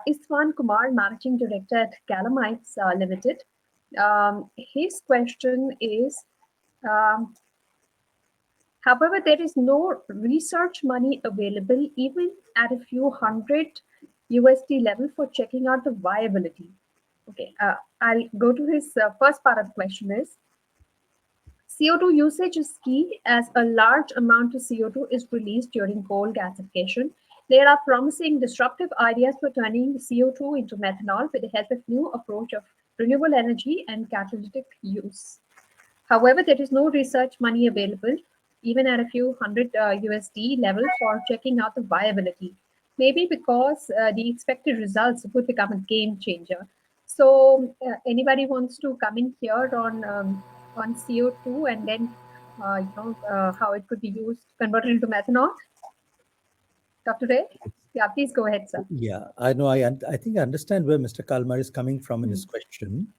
Iswan Kumar, Managing Director at Calamites Limited. His question is, however, there is no research money available even at a few hundred USD level for checking out the viability. Okay, I'll go to his first part of the question is, CO2 usage is key as a large amount of CO2 is released during coal gasification. There are promising disruptive ideas for turning CO2 into methanol with the help of new approach of renewable energy and catalytic use. However, there is no research money available, even at a few hundred USD level, for checking out the viability. Maybe because the expected results would become a game changer. So, anybody wants to come in here on CO2 and then how it could be used, converted into methanol? Dr. Ray? Yeah, please go ahead, sir. Yeah, I know. I think I understand where Mr. Kalmar is coming from in his question.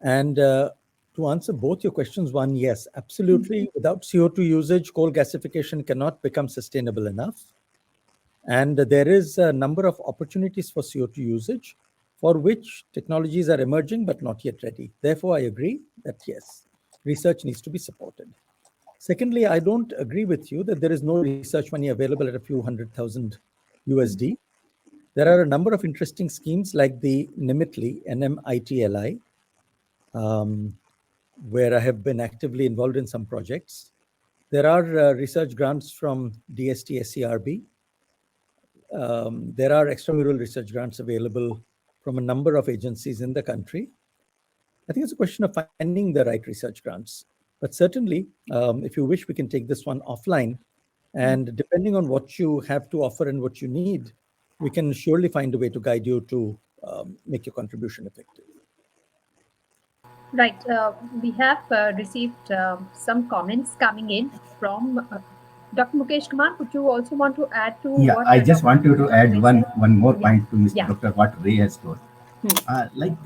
And to answer both your questions, one, yes, absolutely. Without CO2 usage, coal gasification cannot become sustainable enough. And there is a number of opportunities for CO2 usage for which technologies are emerging but not yet ready. Therefore, I agree that yes, research needs to be supported. Secondly, I don't agree with you that there is no research money available at a few $100,000 USD. There are a number of interesting schemes like the NIMITLI, NMITLI, where I have been actively involved in some projects. There are research grants from DST SCRB. There are extramural research grants available from a number of agencies in the country. I think it's a question of finding the right research grants. But certainly, if you wish, we can take this one offline. And depending on what you have to offer and what you need, we can surely find a way to guide you to make your contribution effective. Right. We have received some comments coming in from Dr. Mukesh Kumar. Would you also want to add to Yeah, what I just Dr. wanted to add Ray one said? more Yeah. point to Mr. Yeah. Dr. what Ray has told. Like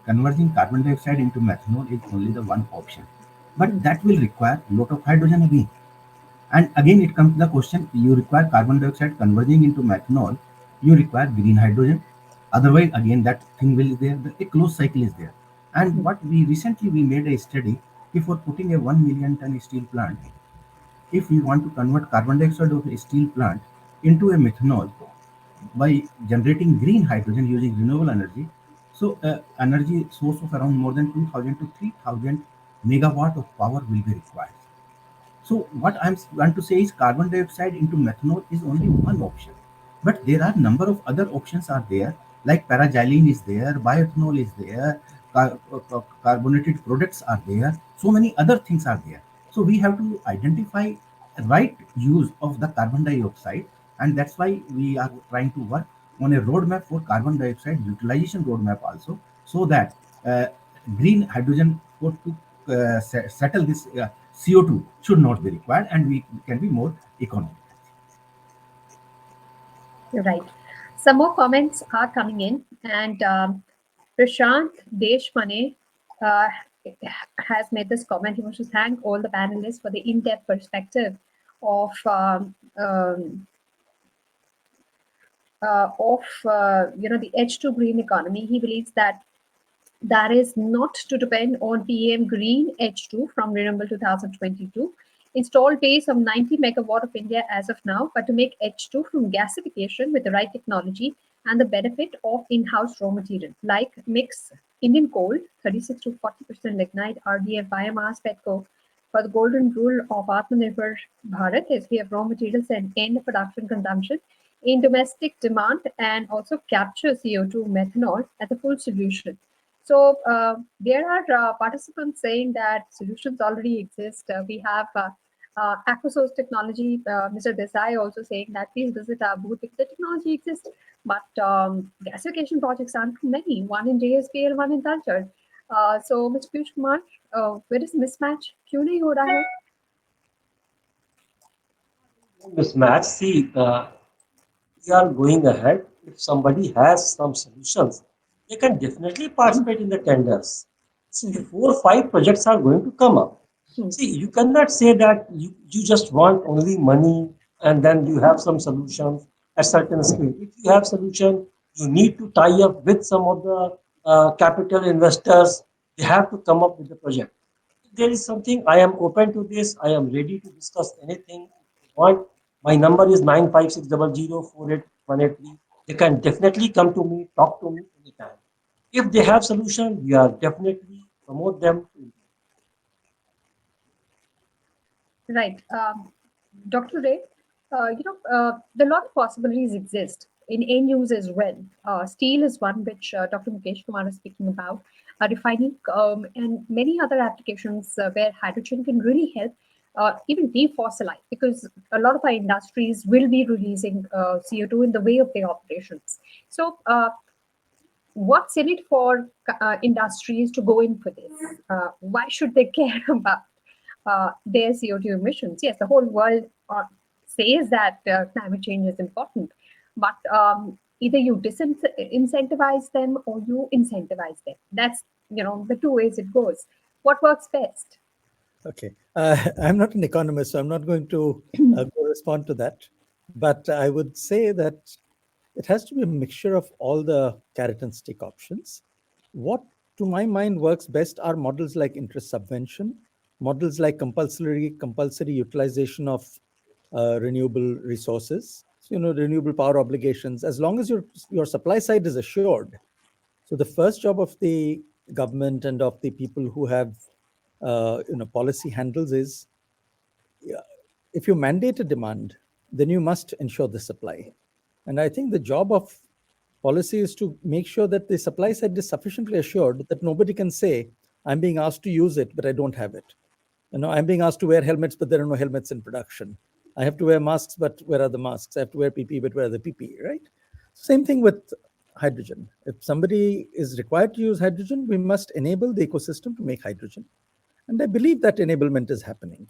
converting carbon dioxide into methanol is only the one option, but that will require a lot of hydrogen again. And again, it comes to the question: you require carbon dioxide converging into methanol, you require green hydrogen. Otherwise, again, that thing will there. A closed cycle is there. And what we recently we made a study before putting a 1 million ton steel plant. If we want to convert carbon dioxide of a steel plant into a methanol by generating green hydrogen using renewable energy, so energy source of around more than 2,000 to 3,000 megawatt of power will be required. So what I'm want to say is carbon dioxide into methanol is only one option, but there are number of other options are there, like paraxylene is there, bioethanol is there, carbonated products are there, so many other things are there. So we have to identify right use of the carbon dioxide, and that's why we are trying to work on a roadmap for carbon dioxide utilization roadmap also, so that green hydrogen for to settle this CO2 should not be required, and we can be more economical. Right. Some more comments are coming in, and Prashant Deshmane has made this comment. He wants to thank all the panelists for the in-depth perspective of the H2 green economy. He believes that is not to depend on PM Green H2 from Renewable 2022, installed base of 90 megawatt of India as of now, but to make H2 from gasification with the right technology and the benefit of in-house raw material, like mix Indian coal, 36 to 40% lignite, RDF, biomass, petcoke, for the golden rule of Atmanirbhar Bharat is we have raw materials and end production consumption in domestic demand and also capture CO2 methanol as a full solution. So there are participants saying that solutions already exist. We have Aquasource Technology, Mr. Desai also saying that please visit our booth because the technology exists, but gasification projects aren't too many, one in JSPL, one in Talcher. So Mr. Piyush Kumar, where is mismatch? क्यों नहीं हो रहा है? Mismatch. See, we are going ahead. If somebody has some solutions, they can definitely participate in the tenders. See, 4 or 5 projects are going to come up. See, you cannot say that you just want only money and then you have some solutions at certain scale. If you have solution, you need to tie up with some of the capital investors. They have to come up with the project. If there is something, I am open to this. I am ready to discuss anything if you want. My number is 956004818. They can definitely come to me, talk to me anytime. If they have solution, we are definitely promote them. Right. Dr. Ray, the lot of possibilities exist in end use as well. Steel is one which Dr. Mukesh Kumar is speaking about, refining and many other applications where hydrogen can really help even defossilize, because a lot of our industries will be releasing CO2 in the way of their operations. So what's in it for industries to go in for this? Why should they care about their CO2 emissions? Yes, the whole world says that climate change is important, but either you disincentivize them or you incentivize them. That's the two ways it goes. What works best? Okay. I'm not an economist, so I'm not going to correspond to that. But I would say that it has to be a mixture of all the carrot and stick options. What, to my mind, works best are models like interest subvention, models like compulsory utilization of renewable resources. So, renewable power obligations, as long as your supply side is assured. So the first job of the government and of the people who have policy handles is if you mandate a demand, then you must ensure the supply. And I think the job of policy is to make sure that the supply side is sufficiently assured that nobody can say, I'm being asked to use it, but I don't have it. I'm being asked to wear helmets, but there are no helmets in production. I have to wear masks, but where are the masks? I have to wear PPE, but where are the PPE, right? Same thing with hydrogen. If somebody is required to use hydrogen, we must enable the ecosystem to make hydrogen. And I believe that enablement is happening.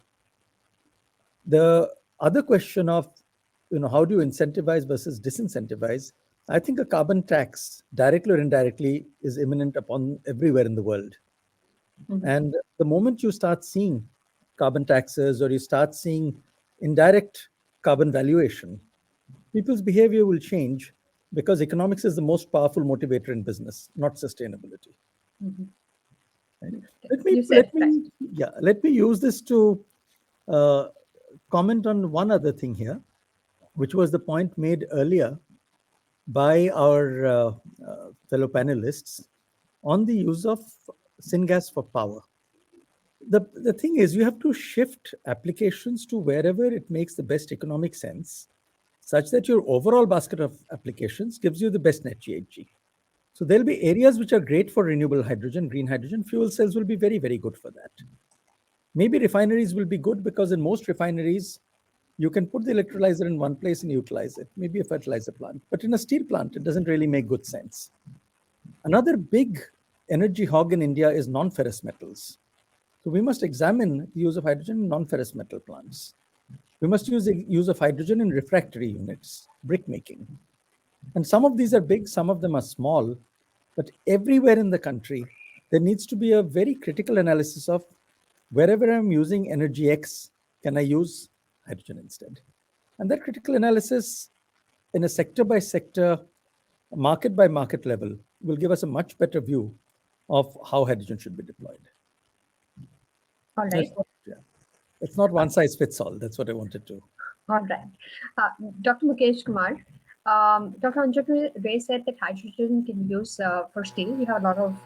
The other question of, how do you incentivize versus disincentivize? I think a carbon tax, directly or indirectly, is imminent upon everywhere in the world. And the moment you start seeing carbon taxes or you start seeing indirect carbon valuation, people's behavior will change because economics is the most powerful motivator in business, not sustainability. Right? Let me use this to comment on one other thing here, which was the point made earlier by our fellow panelists on the use of syngas for power. The thing is, you have to shift applications to wherever it makes the best economic sense, such that your overall basket of applications gives you the best net GHG. So there'll be areas which are great for renewable hydrogen, green hydrogen. Fuel cells will be very, very good for that. Maybe refineries will be good because in most refineries, you can put the electrolyzer in one place and utilize it, maybe a fertilizer plant. But in a steel plant, it doesn't really make good sense. Another big energy hog in India is non-ferrous metals. So we must examine the use of hydrogen in non-ferrous metal plants. We must use the use of hydrogen in refractory units, brick making. And some of these are big, some of them are small, but everywhere in the country, there needs to be a very critical analysis of wherever I'm using energy X, can I use hydrogen instead? And that critical analysis in a sector by sector, market by market level will give us a much better view of how hydrogen should be deployed. All right. It's not one size fits all. That's what I wanted to. All right. Dr. Mukesh Kumar, Dr. Anjan Ray said that hydrogen can be used for steel. We have a lot of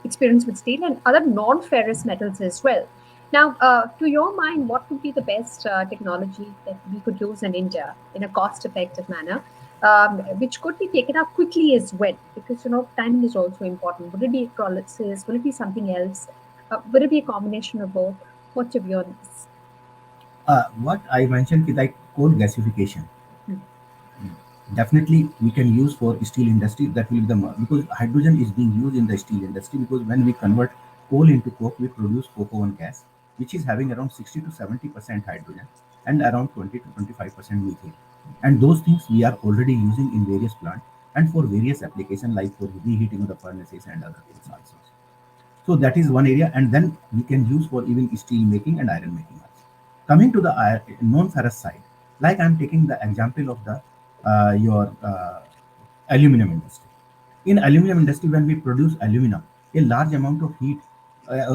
experience with steel and other non-ferrous metals as well. Now, to your mind, what would be the best technology that we could use in India in a cost-effective manner, which could be taken up quickly as well? Because timing is also important. Would it be electrolysis? Will it be something else? Will it be a combination of both? What's your view on this? What I mentioned is like coal gasification. Definitely we can use for steel industry. That will be because hydrogen is being used in the steel industry, because when we convert coal into coke, we produce coke oven gas, which is having around 60 to 70% hydrogen and around 20 to 25% methane. And those things we are already using in various plants and for various applications like for reheating of the furnaces and other things also. So that is one area, and then we can use for even steel making and iron making also. Coming to the non-ferrous side, like I'm taking the example of the your aluminum industry. In aluminum industry, when we produce aluminum, a large amount of heat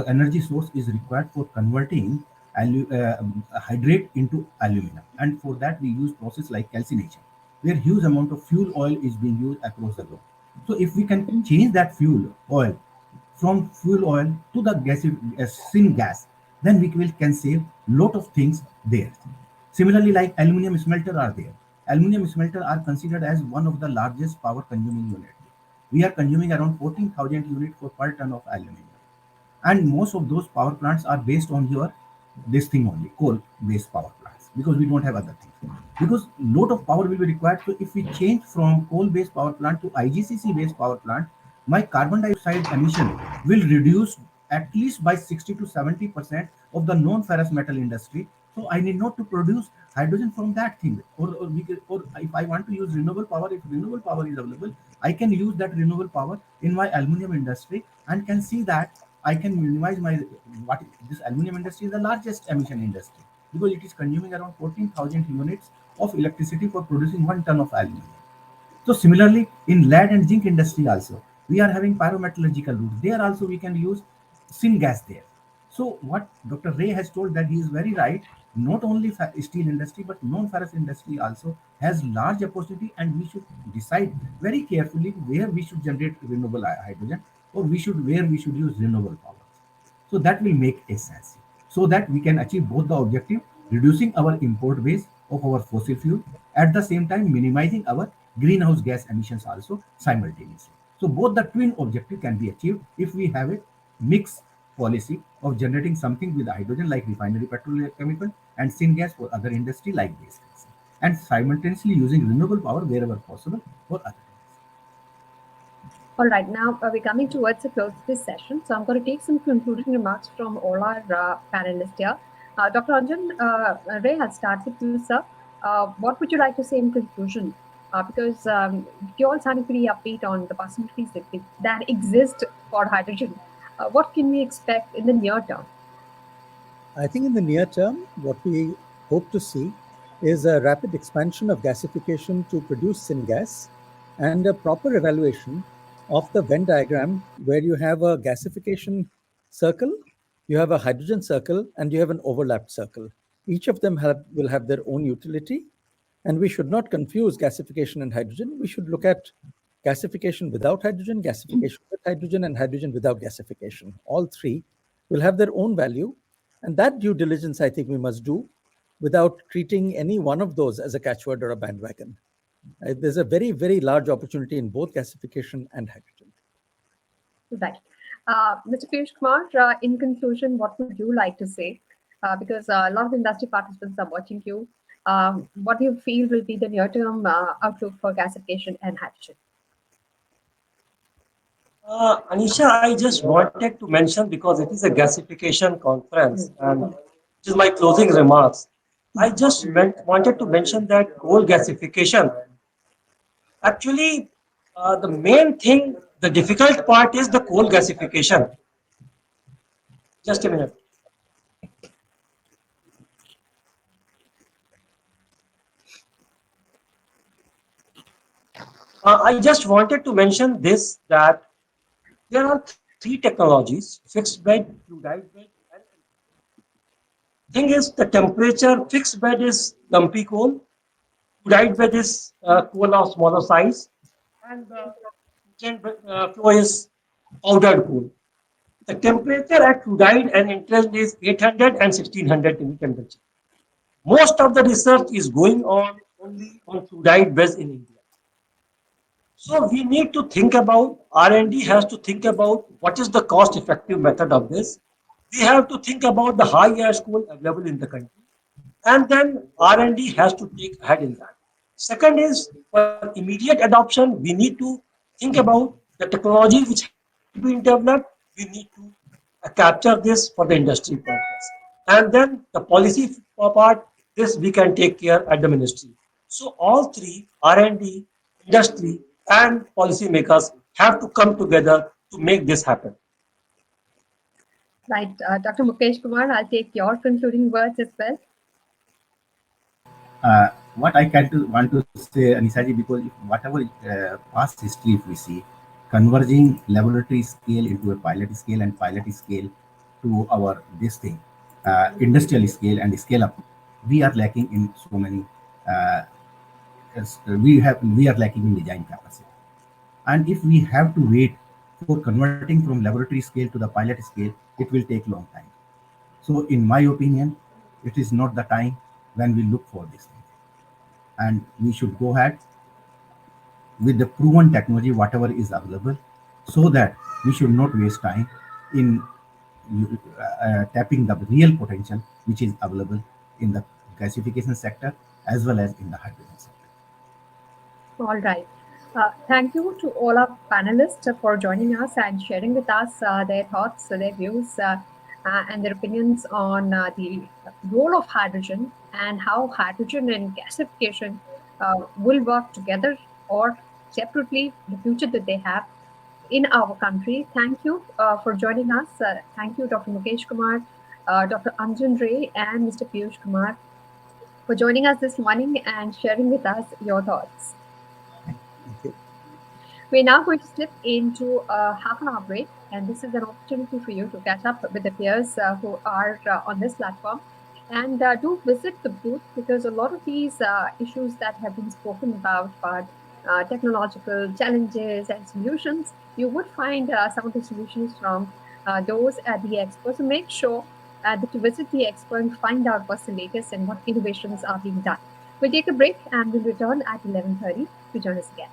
energy source is required for converting hydrate into aluminum, and for that we use process like calcination, where huge amount of fuel oil is being used across the globe. So if we can change that fuel oil from fuel oil to the syngas, then we can save lot of things there. Similarly, like aluminum smelter are there. Aluminum smelter are considered as one of the largest power consuming unit. We are consuming around 14,000 units per ton of aluminum. And most of those power plants are based on this thing only, coal based power plants, because we don't have other things. Because lot of power will be required. So if we change from coal based power plant to IGCC based power plant, my carbon dioxide emission will reduce at least by 60 to 70% of the non-ferrous metal industry. So I need not to produce hydrogen from that thing. Or if I want to use renewable power, if renewable power is available, I can use that renewable power in my aluminum industry and can see that I can minimize this aluminum industry is the largest emission industry, because it is consuming around 14,000 units of electricity for producing 1 ton of aluminum. So similarly, in lead and zinc industry also, we are having pyrometallurgical route. There also we can use syngas there. So what Dr. Ray has told, that he is very right. Not only steel industry, but non-ferrous industry also has large opportunity, and we should decide very carefully where we should generate renewable hydrogen, or where we should use renewable power. So that will make a sense. so that we can achieve both the objective, reducing our import base of our fossil fuel, at the same time minimizing our greenhouse gas emissions also simultaneously. So both the twin objective can be achieved if we have a mixed policy of generating something with hydrogen like refinery petrochemical and syngas for other industry like waste, and simultaneously using renewable power wherever possible for other. All right, now we're coming towards the close of this session. So I'm going to take some concluding remarks from all our panelists here. Dr. Anjan Ray, I'll start with you, sir. What would you like to say in conclusion? Because you're all sounding pretty upbeat on the possibilities that exist for hydrogen. What can we expect in the near term? I think in the near term, what we hope to see is a rapid expansion of gasification to produce syngas and a proper evaluation of the Venn diagram where you have a gasification circle, you have a hydrogen circle, and you have an overlapped circle. Each of them will have their own utility, and we should not confuse gasification and hydrogen. We should look at gasification without hydrogen, gasification with hydrogen, and hydrogen without gasification. All three will have their own value. And that due diligence, I think we must do without treating any one of those as a catchword or a bandwagon. There's a very, very large opportunity in both gasification and hydrogen. Right. Mr. Piyush Kumar, in conclusion, what would you like to say? Because a lot of industry participants are watching you. What do you feel will be the near-term outlook for gasification and hydrogen? Anisha, I just wanted to mention, because it is a gasification conference and it is my closing remarks. I just wanted to mention that coal gasification. Actually, the main thing, the difficult part is the coal gasification. Just a minute. I just wanted to mention this, that there are three technologies: fixed bed, fluidized bed, and thing is the temperature. Fixed bed is lumpy coal, fluidized bed is coal of smaller size, and the flow is powdered coal. The temperature at fluidized and interest is 800 and 1600 in temperature. Most of the research is going on only on fluoride beds in India. So we need to think about, R&D has to think about what is the cost effective method of this. We have to think about the high ash coal available in the country. And then R&D has to take ahead in that. Second is, for immediate adoption, we need to think about the technology which has been developed. We need to capture this for the industry purpose. And then the policy part, this we can take care at the ministry. So all three, R&D, industry, and policymakers have to come together to make this happen. Right. Dr. Mukesh Kumar, I'll take your concluding words as well. What I want to say, Anisaji, because whatever past history if we see, converging laboratory scale into a pilot scale and pilot scale to our this thing, industrial scale and scale up, we are lacking in so many. We are lacking in design capacity, and if we have to wait for converting from laboratory scale to the pilot scale, it will take long time. So, in my opinion, it is not the time when we look for this thing, and we should go ahead with the proven technology, whatever is available, so that we should not waste time in tapping the real potential which is available in the gasification sector as well as in the hydrogen sector. All right. Thank you to all our panelists for joining us and sharing with us their thoughts, their views, and their opinions on the role of hydrogen and how hydrogen and gasification will work together or separately, the future that they have in our country. Thank you for joining us. Thank you, Dr. Mukesh Kumar, Dr. Anjan Ray, and Mr. Piyush Kumar for joining us this morning and sharing with us your thoughts. We're now going to slip into a half an hour break, and this is an opportunity for you to catch up with the peers who are on this platform. And do visit the booth, because a lot of these issues that have been spoken about technological challenges and solutions, you would find some of the solutions from those at the expo. So make sure to visit the expo and find out what's the latest and what innovations are being done. We'll take a break and we'll return at 11:30 to join us again.